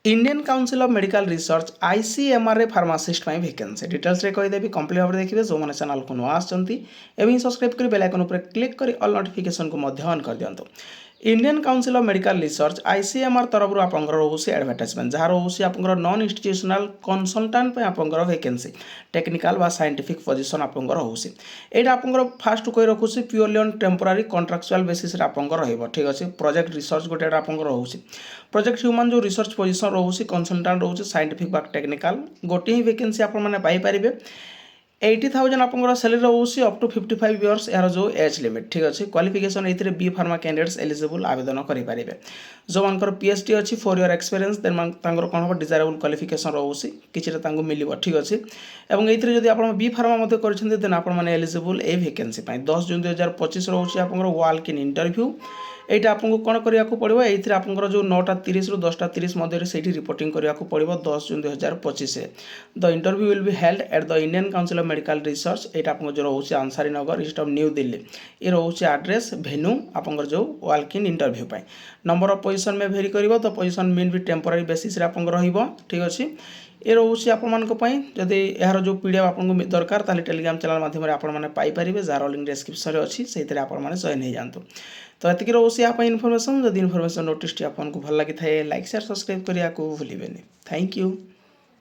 Indian Council of Medical Research ICMR pharmacist vacancy details रे कहीदेवी complete भाव में देखिए जो मैंने चैनल को नुआ आसमें सब्सक्राइब कर बेल आइकन पर क्लिक कर ऑल नोटिफिकेशन को ऑन कर दिंतु। Indian Council of Medical Research ICMR तरफ आपंकर रोचे एडवर्टाइजमेंट जहाँ रोचे आप नॉन इंस्टीट्यूशनल कंसल्टांट आपंकर वैकेंसी टेक्निकल व साइंटिफिक पोजीशन आपंकर रोचे यहाँ आपंकर फास्ट कही रखुच्छी purely on temporary contractual basis आपंकर ठीक अच्छे प्रोजेक्ट रिसर्च गोटे आपंकर रोचे प्रोजेक्ट ह्यूमन जो रिसर्च पोजीशन रोचे कंसल्टांट रोचे साइंटिफिक व टेक्निकल गोटे ही वैकेंसी आपरे 80,000 आपंकर सैलरी रोचे अप टू 55 इयर्स यार जो एज लिमिट ठीक अच्छे क्वालिफिकेशन ये बी फार्मा कैंडिडेट्स एलिजिबल आवेदन करेंगे जो मान पीएचडी अच्छी 4 ईयर एक्सपीरियंस देन कौन हम डिजायरेबल क्वालिफिकेशन रोचे किसी मिल ठीक अच्छे और ये आप बी फार्मा देन आप एलिजिबल ए वैकेंसी 10 जून 2025 रोचे आप वाल्क इन इंटरव्यू यहाँ आपको कौन करने पड़ो ये आपंकर जो 9:30 ରୁ 10:30 मध्य से रिपोर्टिंग करने पड़ो 10 जून 2025 the interview will be held at the Indian Council of Medical research यहाँ आपको जो रोचे आंसारी नगर ईस्ट ऑफ न्यू दिल्ली ये रोचे एड्रेस भेन्यू आपंकर जो walk in interview number of position में भेरी कर तो पोजीशन मीन भी टेम्पोरारी बेसिस ठीक अच्छे ये रोचे आपदी यार जो पीडीएफ आपको दरकार टेलीग्राम चैनल माध्यम आपरे जार लिंक डिस्क्रिप्शन अच्छी से आपने जॉइन हो जातु। तो ये रोचे आप इनफर्मेशन जब इनफर्मेशन नोटिस आपको भल लगी था लाइक शेयर सब्सक्राइब करने को भूलें। Thank you.